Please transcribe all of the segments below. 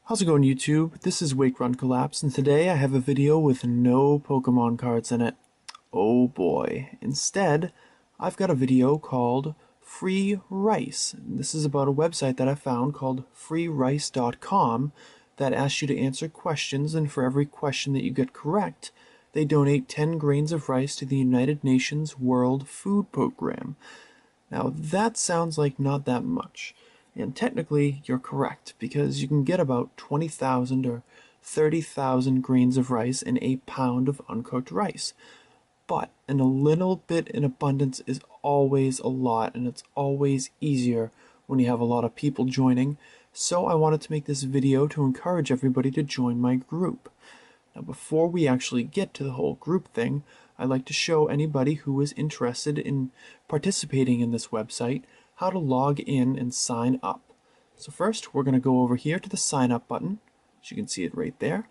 How's it going, YouTube? This is Wake Run Collapse, and today I have a video with no Pokemon cards in it. Oh boy. Instead, I've got a video called Free Rice. This is about a website that I found called freerice.com that asks you to answer questions, and for every question that you get correct, they donate 10 grains of rice to the United Nations World Food Program. Now, that sounds like not that much. And technically, you're correct, because you can get about 20,000 or 30,000 grains of rice in a pound of uncooked rice. But a little bit in abundance is always a lot, and it's always easier when you have a lot of people joining. So I wanted to make this video to encourage everybody to join my group. Now, before we actually get to the whole group thing, I'd like to show anybody who is interested in participating in this website how to log in and sign up. So first, we're going to go over here to the sign up button. As you can see it right there.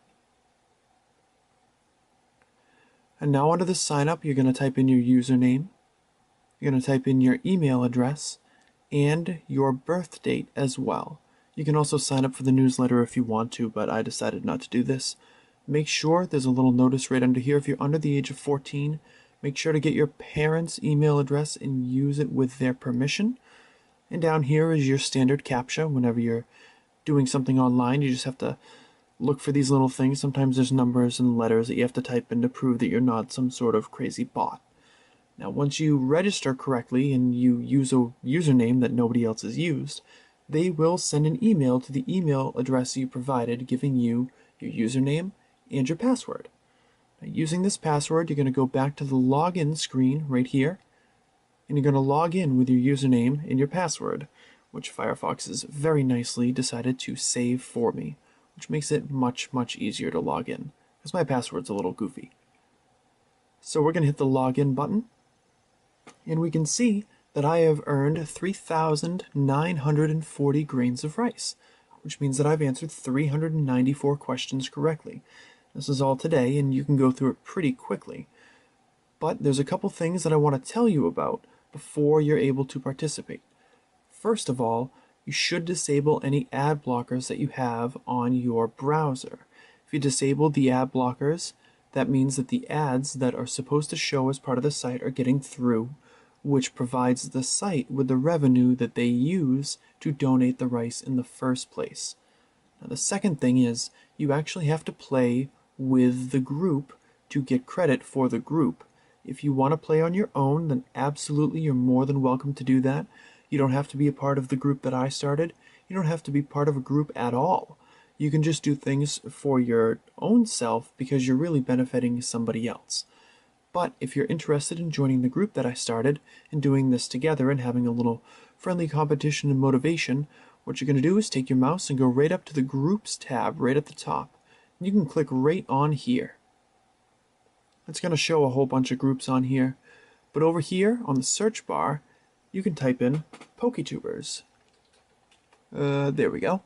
And now under the sign up, you're going to type in your username. You're going to type in your email address and your birth date as well. You can also sign up for the newsletter if you want to, but I decided not to do this. Make sure there's a little notice right under here. If you're under the age of 14, make sure to get your parents' email address and use it with their permission. And down here is your standard CAPTCHA. Whenever you're doing something online, you just have to look for these little things. Sometimes there's numbers and letters that you have to type in to prove that you're not some sort of crazy bot. Now, once you register correctly and you use a username that nobody else has used, they will send an email to the email address you provided, giving you your username and your password. Now, using this password, you're going to go back to the login screen right here, and you're going to log in with your username and your password, which Firefox has very nicely decided to save for me, which makes it much easier to log in, because my password's a little goofy. So we're going to hit the login button, and we can see that I have earned 3,940 grains of rice, which means that I've answered 394 questions correctly. This is all today, and you can go through it pretty quickly. But there's a couple things that I want to tell you about before you're able to participate. First of all, you should disable any ad blockers that you have on your browser. If you disable the ad blockers, that means that the ads that are supposed to show as part of the site are getting through, which provides the site with the revenue that they use to donate the rice in the first place. Now, the second thing is you actually have to play with the group to get credit for the group. If you want to play on your own, then absolutely you're more than welcome to do that. You don't have to be a part of the group that I started. You don't have to be part of a group at all. You can just do things for your own self because you're really benefiting somebody else. But if you're interested in joining the group that I started and doing this together and having a little friendly competition and motivation, what you're going to do is take your mouse and go right up to the Groups tab right at the top. You can click right on here. It's going to show a whole bunch of groups on here. But over here on the search bar, you can type in Poketubers. There we go.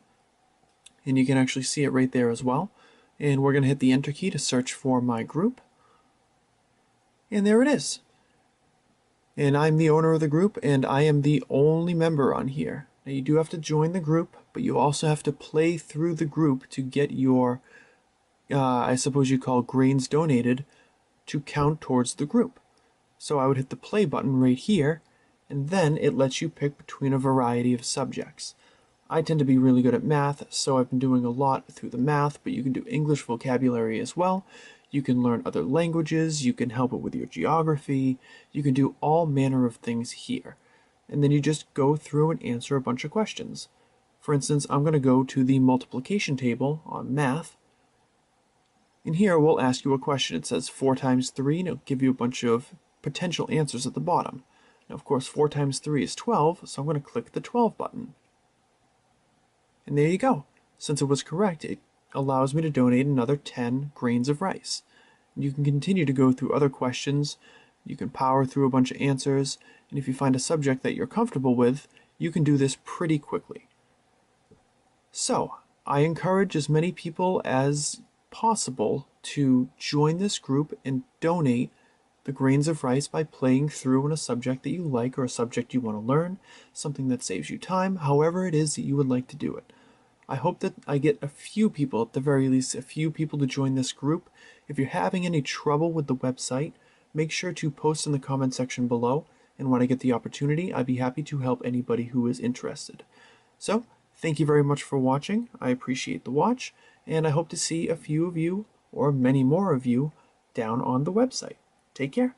And you can actually see it right there as well. And we're going to hit the Enter key to search for my group. And there it is. And I'm the owner of the group, and I am the only member on here. Now, you do have to join the group, but you also have to play through the group to get your, I suppose you call grains donated, to count towards the group. So I would hit the play button right here, and then it lets you pick between a variety of subjects. I tend to be really good at math, so I've been doing a lot through the math, but you can do English vocabulary as well. You can learn other languages, you can help it with your geography, you can do all manner of things here. And then you just go through and answer a bunch of questions. For instance, I'm going to go to the multiplication table on math. And here we'll ask you a question. It says 4 times 3, and it'll give you a bunch of potential answers at the bottom. Now, of course, 4 times 3 is 12, so I'm going to click the 12 button. And there you go. Since it was correct, it allows me to donate another 10 grains of rice. And you can continue to go through other questions. You can power through a bunch of answers. And if you find a subject that you're comfortable with, you can do this pretty quickly. So, I encourage as many people as possible to join this group and donate the grains of rice by playing through in a subject that you like or a subject you want to learn, something that saves you time, however it is that you would like to do it. I hope that I get a few people, at the very least, a few people to join this group. If you're having any trouble with the website, make sure to post in the comment section below, and when I get the opportunity, I'd be happy to help anybody who is interested. So, thank you very much for watching. I appreciate the watch, and I hope to see a few of you, or many more of you, down on the website. Take care.